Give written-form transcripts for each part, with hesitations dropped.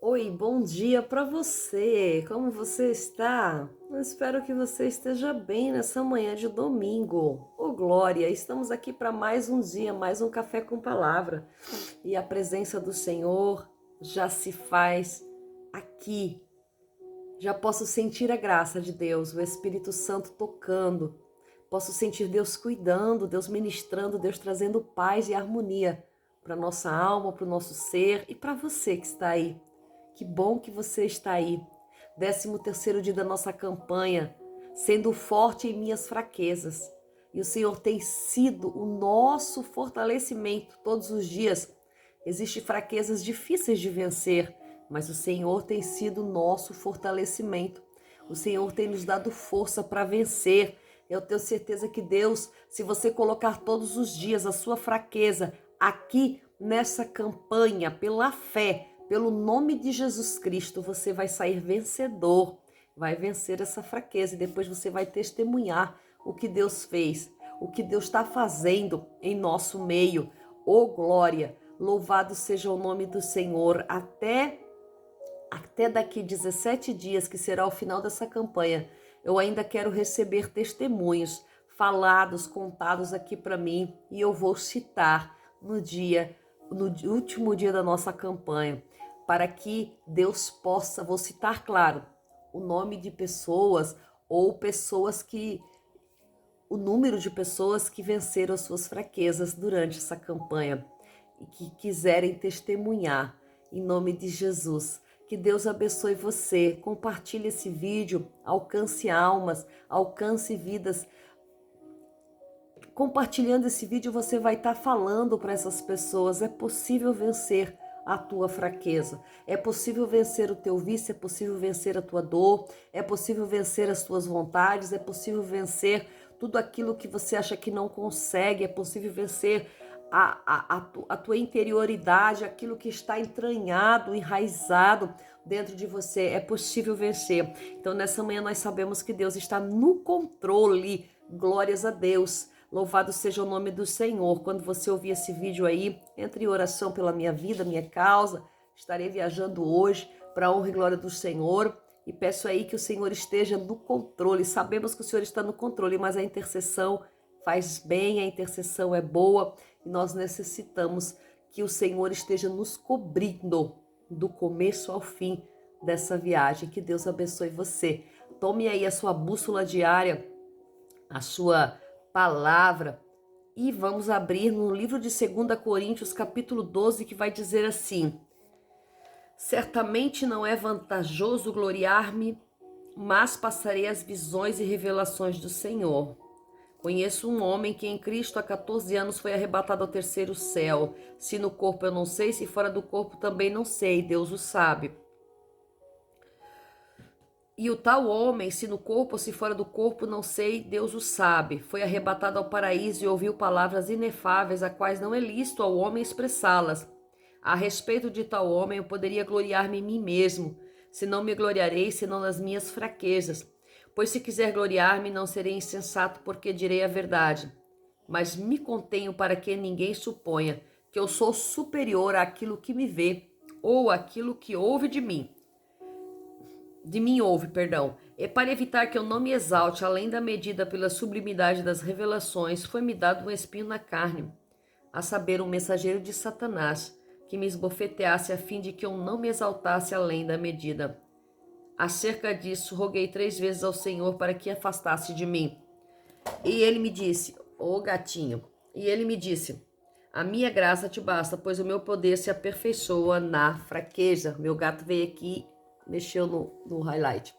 Oi, bom dia para você. Como você está? Eu espero que você esteja bem nessa manhã de domingo. Ô, Glória, estamos aqui para mais um dia, mais um café com palavra. E a presença do Senhor já se faz aqui. Já posso sentir a graça de Deus, o Espírito Santo tocando. Posso sentir Deus cuidando, Deus ministrando, Deus trazendo paz e harmonia para nossa alma, para o nosso ser e para você que está aí. Que bom que você está aí. 13º dia da nossa campanha, sendo forte em minhas fraquezas. E o Senhor tem sido o nosso fortalecimento todos os dias. Existem fraquezas difíceis de vencer, mas o Senhor tem sido o nosso fortalecimento. O Senhor tem nos dado força para vencer. Eu tenho certeza que Deus, se você colocar todos os dias a sua fraqueza aqui nessa campanha, pela fé, pelo nome de Jesus Cristo, você vai sair vencedor, vai vencer essa fraqueza e depois você vai testemunhar o que Deus fez, o que Deus está fazendo em nosso meio. Oh, glória! Louvado seja o nome do Senhor. Até daqui 17 dias, que será o final dessa campanha, eu ainda quero receber testemunhos falados, contados aqui para mim, e eu vou citar no último dia da nossa campanha, para que Deus possa, vou citar, claro, o nome de pessoas ou pessoas que o número de pessoas que venceram as suas fraquezas durante essa campanha e que quiserem testemunhar em nome de Jesus. Que Deus abençoe você. Compartilhe esse vídeo, alcance almas, alcance vidas. Compartilhando esse vídeo, você vai estar falando para essas pessoas: é possível vencer a tua fraqueza, é possível vencer o teu vício, é possível vencer a tua dor, é possível vencer as tuas vontades, é possível vencer tudo aquilo que você acha que não consegue, é possível vencer a tua interioridade, aquilo que está entranhado, enraizado dentro de você, é possível vencer. Então nessa manhã nós sabemos que Deus está no controle, glórias a Deus. Louvado seja o nome do Senhor. Quando você ouvir esse vídeo aí, entre em oração pela minha vida, minha causa. Estarei viajando hoje para a honra e glória do Senhor. E peço aí que o Senhor esteja no controle. Sabemos que o Senhor está no controle, mas a intercessão faz bem, a intercessão é boa. E nós necessitamos que o Senhor esteja nos cobrindo do começo ao fim dessa viagem. Que Deus abençoe você. Tome aí a sua bússola diária, a sua palavra, e vamos abrir no livro de 2 Coríntios, capítulo 12, que vai dizer assim: certamente não é vantajoso gloriar-me, mas passarei as visões e revelações do Senhor. Conheço um homem que em Cristo há 14 anos foi arrebatado ao terceiro céu. Se no corpo eu não sei, se fora do corpo também não sei, Deus o sabe. E o tal homem, se no corpo ou se fora do corpo, não sei, Deus o sabe. Foi arrebatado ao paraíso e ouviu palavras inefáveis, a quais não é lícito ao homem expressá-las. A respeito de tal homem, eu poderia gloriar-me em mim mesmo, se não me gloriarei, senão nas minhas fraquezas. Pois se quiser gloriar-me, não serei insensato, porque direi a verdade. Mas me contenho para que ninguém suponha que eu sou superior àquilo que me vê, ou àquilo que ouve de mim ouve, perdão. E para evitar que eu não me exalte além da medida pela sublimidade das revelações, foi-me dado um espinho na carne, a saber, um mensageiro de Satanás, que me esbofeteasse a fim de que eu não me exaltasse além da medida. Acerca disso, roguei 3 vezes ao Senhor para que afastasse de mim. E ele me disse: ô gatinho, e ele me disse: a minha graça te basta, pois o meu poder se aperfeiçoa na fraqueza. Meu gato veio aqui, mexeu no highlight.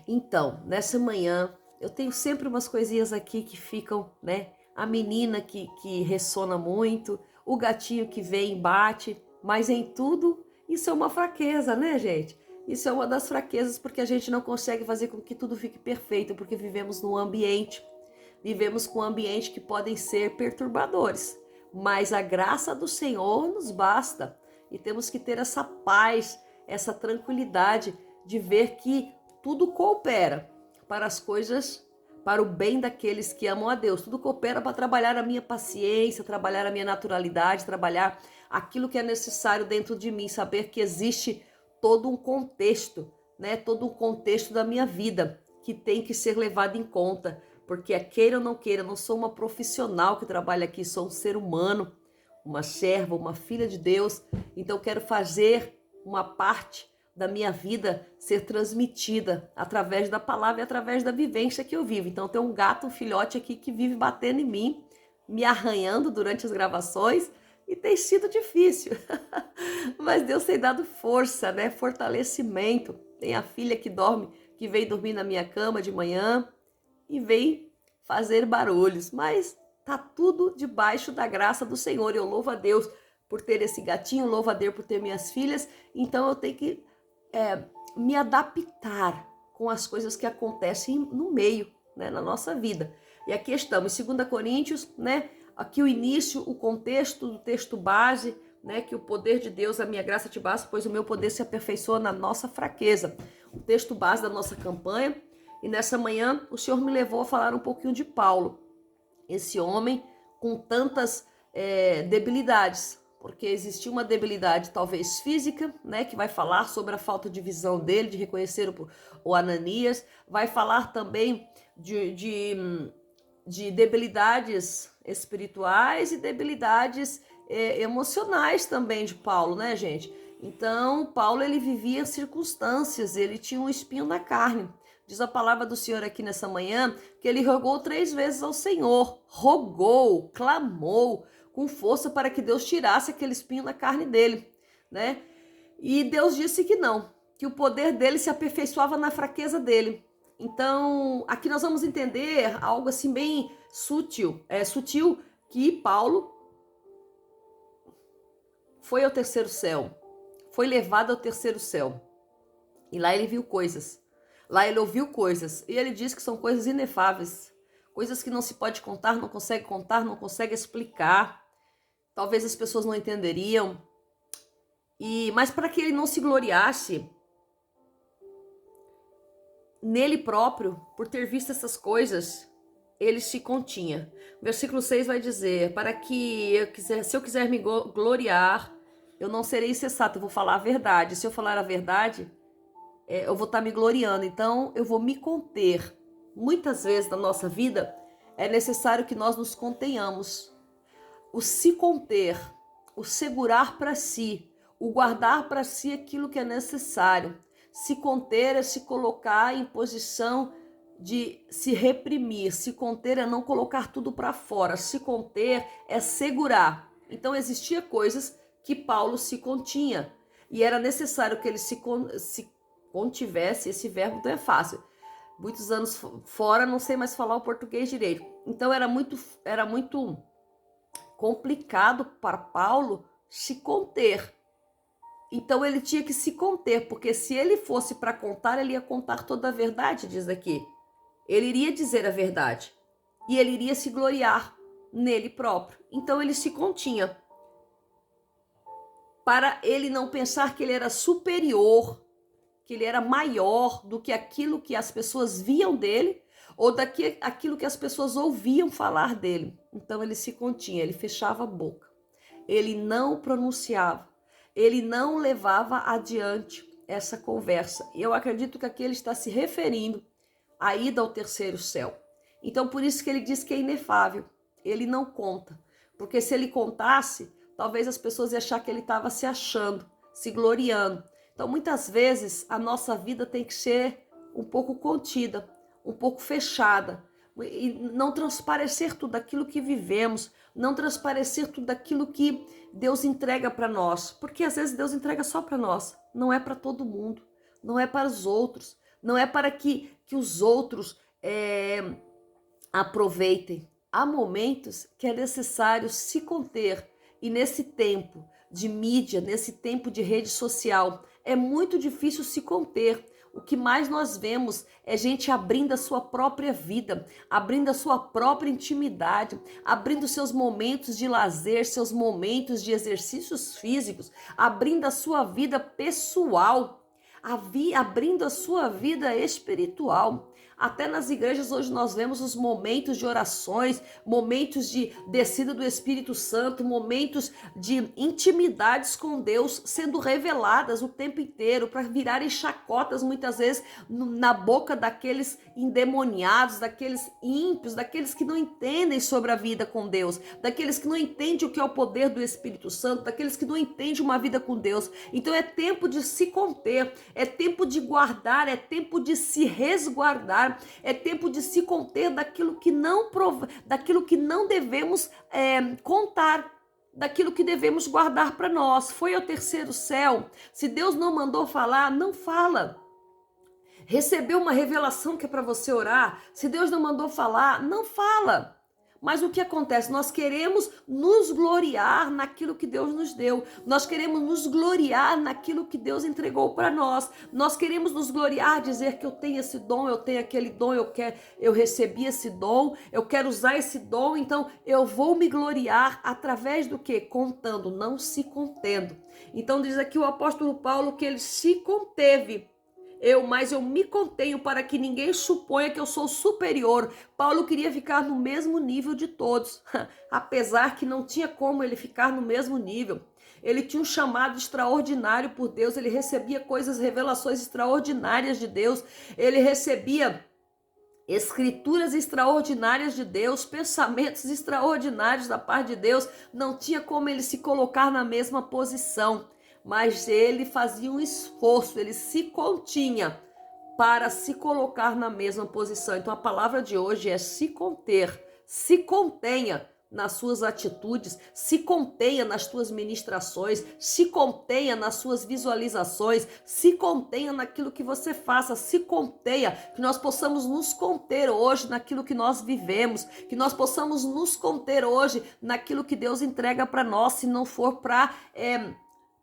Então, nessa manhã, eu tenho sempre umas coisinhas aqui que ficam, né? A menina que ressona muito, o gatinho que vem e bate, mas em tudo, isso é uma fraqueza, né, gente? Isso é uma das fraquezas, porque a gente não consegue fazer com que tudo fique perfeito, porque vivemos vivemos com ambientes que podem ser perturbadores, mas a graça do Senhor nos basta, e temos que ter essa paz, essa tranquilidade de ver que tudo coopera para as coisas para o bem daqueles que amam a Deus. Tudo coopera para trabalhar a minha paciência, trabalhar a minha naturalidade, trabalhar aquilo que é necessário dentro de mim, saber que existe todo um contexto, né? Todo um contexto da minha vida que tem que ser levado em conta, porque queira ou não queira, eu não sou uma profissional que trabalha aqui, sou um ser humano, uma serva, uma filha de Deus, então quero fazer uma parte da minha vida ser transmitida através da palavra e através da vivência que eu vivo. Então tem um gato, um filhote aqui que vive batendo em mim, me arranhando durante as gravações, e tem sido difícil, mas Deus tem dado força, né? Fortalecimento. Tem a filha que dorme, que vem dormir na minha cama de manhã e vem fazer barulhos, mas tá tudo debaixo da graça do Senhor. Eu louvo a Deus por ter esse gatinho, louvo a Deus por ter minhas filhas, então eu tenho que me adaptar com as coisas que acontecem no meio, né, na nossa vida. E aqui estamos, em 2 Coríntios, né? Aqui o início, o contexto do texto base, né? Que o poder de Deus, a minha graça te basta, pois o meu poder se aperfeiçoa na nossa fraqueza. O texto base da nossa campanha. E nessa manhã o Senhor me levou a falar um pouquinho de Paulo, esse homem com tantas debilidades, porque existia uma debilidade talvez física, né, que vai falar sobre a falta de visão dele, de reconhecer o Ananias, vai falar também de debilidades espirituais e debilidades emocionais também de Paulo, né, gente? Então, Paulo, ele vivia circunstâncias, ele tinha um espinho na carne. Diz a palavra do Senhor aqui nessa manhã que ele rogou 3 vezes ao Senhor, rogou, clamou com força para que Deus tirasse aquele espinho na carne dele, né? E Deus disse que não, que o poder dele se aperfeiçoava na fraqueza dele. Então, aqui nós vamos entender algo assim bem sutil, que Paulo foi ao terceiro céu, foi levado ao terceiro céu. E lá ele viu coisas, lá ele ouviu coisas, e ele diz que são coisas inefáveis, coisas que não se pode contar, não consegue explicar. Talvez as pessoas não entenderiam. Mas para que ele não se gloriasse nele próprio, por ter visto essas coisas, ele se continha. Versículo 6 vai dizer, se eu quiser me gloriar, eu não serei insensato, eu vou falar a verdade. Se eu falar a verdade, eu vou estar me gloriando, então eu vou me conter. Muitas vezes na nossa vida é necessário que nós nos contenhamos. O se conter, o segurar para si, o guardar para si aquilo que é necessário. Se conter é se colocar em posição de se reprimir. Se conter é não colocar tudo para fora. Se conter é segurar. Então existia coisas que Paulo se continha e era necessário que ele se contivesse. Esse verbo não é fácil. Muitos anos fora, não sei mais falar o português direito. Então era muito complicado para Paulo se conter. Então ele tinha que se conter, porque se ele fosse para contar, ele ia contar toda a verdade, diz aqui. Ele iria dizer a verdade e ele iria se gloriar nele próprio. Então ele se continha para ele não pensar que ele era superior, que ele era maior do que aquilo que as pessoas viam dele ou aquilo que as pessoas ouviam falar dele. Então ele se continha, ele fechava a boca, ele não pronunciava, ele não levava adiante essa conversa. E eu acredito que aqui ele está se referindo à ida ao terceiro céu. Então por isso que ele diz que é inefável, ele não conta, porque se ele contasse, talvez as pessoas iam achar que ele estava se achando, se gloriando. Então muitas vezes a nossa vida tem que ser um pouco contida, um pouco fechada, e não transparecer tudo aquilo que vivemos, não transparecer tudo aquilo que Deus entrega para nós, porque às vezes Deus entrega só para nós, não é para todo mundo, não é para os outros, não é para que os outros aproveitem. Há momentos que é necessário se conter, e nesse tempo de mídia, nesse tempo de rede social, é muito difícil se conter. O que mais nós vemos é gente abrindo a sua própria vida, abrindo a sua própria intimidade, abrindo seus momentos de lazer, seus momentos de exercícios físicos, abrindo a sua vida pessoal, abrindo a sua vida espiritual, Até nas igrejas hoje nós vemos os momentos de orações, momentos de descida do Espírito Santo, momentos de intimidades com Deus sendo reveladas o tempo inteiro para virarem chacotas muitas vezes na boca daqueles endemoniados, daqueles ímpios, daqueles que não entendem sobre a vida com Deus, daqueles que não entendem o que é o poder do Espírito Santo, daqueles que não entendem uma vida com Deus. Então é tempo de se conter, é tempo de guardar, é tempo de se resguardar, é tempo de se conter daquilo que não devemos contar, daquilo que devemos guardar para nós. Foi ao terceiro céu. Se Deus não mandou falar, não fala. Recebeu uma revelação que é para você orar. Se Deus não mandou falar, não fala. Mas o que acontece? Nós queremos nos gloriar naquilo que Deus nos deu. Nós queremos nos gloriar naquilo que Deus entregou para nós. Nós queremos nos gloriar, dizer que eu tenho esse dom, eu tenho aquele dom, eu recebi esse dom, eu quero usar esse dom, então eu vou me gloriar através do quê? Contando, não se contendo. Então diz aqui o apóstolo Paulo que ele se conteve. Mas eu me contenho para que ninguém suponha que eu sou superior. Paulo queria ficar no mesmo nível de todos, apesar que não tinha como ele ficar no mesmo nível. Ele tinha um chamado extraordinário por Deus, ele recebia revelações extraordinárias de Deus, ele recebia escrituras extraordinárias de Deus, pensamentos extraordinários da parte de Deus. Não tinha como ele se colocar na mesma posição. Mas ele fazia um esforço, ele se continha para se colocar na mesma posição. Então a palavra de hoje é se conter, se contenha nas suas atitudes, se contenha nas tuas ministrações, se contenha nas suas visualizações, se contenha naquilo que você faça, se contenha, que nós possamos nos conter hoje naquilo que nós vivemos, que nós possamos nos conter hoje naquilo que Deus entrega para nós, se não for para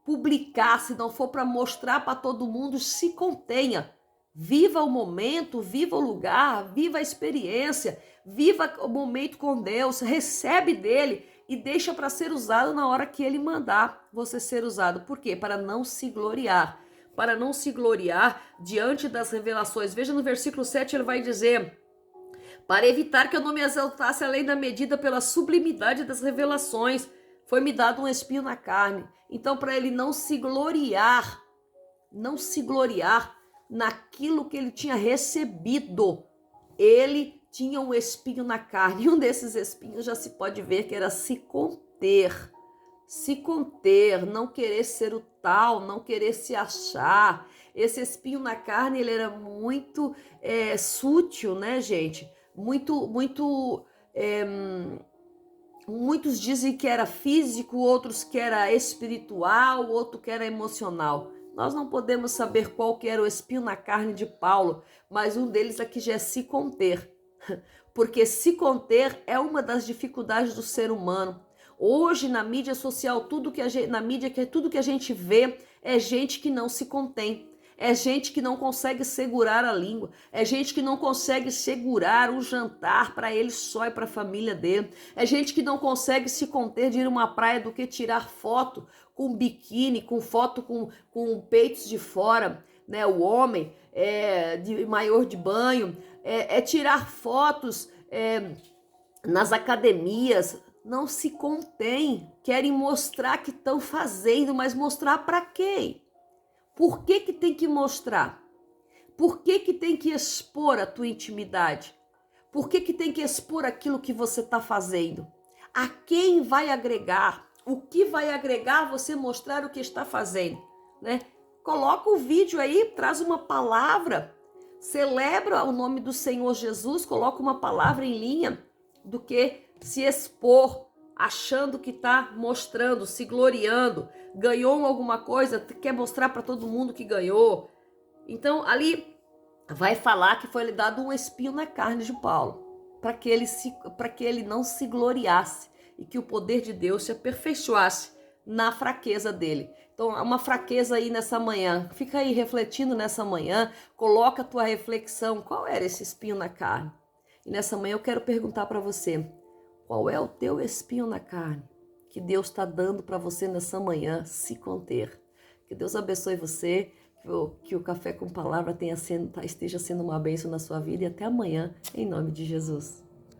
publicar, se não for para mostrar para todo mundo, se contenha. Viva o momento, viva o lugar, viva a experiência, viva o momento com Deus, recebe dele e deixa para ser usado na hora que ele mandar você ser usado. Por quê? Para não se gloriar. Para não se gloriar diante das revelações. Veja no versículo 7, ele vai dizer: para evitar que eu não me exaltasse além da medida pela sublimidade das revelações, foi-me dado um espinho na carne. Então, para ele não se gloriar naquilo que ele tinha recebido, ele tinha um espinho na carne. E um desses espinhos já se pode ver que era se conter, não querer ser o tal, não querer se achar. Esse espinho na carne, ele era muito sutil, né, gente? Muitos dizem que era físico, outros que era espiritual, outro que era emocional. Nós não podemos saber qual que era o espinho na carne de Paulo, mas um deles aqui já é se conter. Porque se conter é uma das dificuldades do ser humano. Hoje na mídia social, tudo que a gente vê é gente que não se contém. É gente que não consegue segurar a língua, é gente que não consegue segurar um jantar para ele só e para a família dele, é gente que não consegue se conter de ir a uma praia do que tirar foto com biquíni, com foto com peitos de fora, né? O homem de maior de banho, tirar fotos nas academias. Não se contém, querem mostrar que estão fazendo, mas mostrar para quem? Por que tem que mostrar? Por que tem que expor a tua intimidade? Por que tem que expor aquilo que você está fazendo? A quem vai agregar? O que vai agregar você mostrar o que está fazendo? Né? Coloca o vídeo aí, traz uma palavra, celebra o nome do Senhor Jesus, coloca uma palavra em linha, do que se expor achando que está mostrando, se gloriando, ganhou alguma coisa, quer mostrar para todo mundo que ganhou. Então ali vai falar que foi lhe dado um espinho na carne de Paulo, para que ele não se gloriasse e que o poder de Deus se aperfeiçoasse na fraqueza dele. Então, uma fraqueza aí nessa manhã, fica aí refletindo nessa manhã, coloca a tua reflexão, qual era esse espinho na carne? E nessa manhã eu quero perguntar para você, qual é o teu espinho na carne que Deus está dando para você nessa manhã se conter? Que Deus abençoe você, que o Café com Palavra esteja sendo uma bênção na sua vida e até amanhã, em nome de Jesus.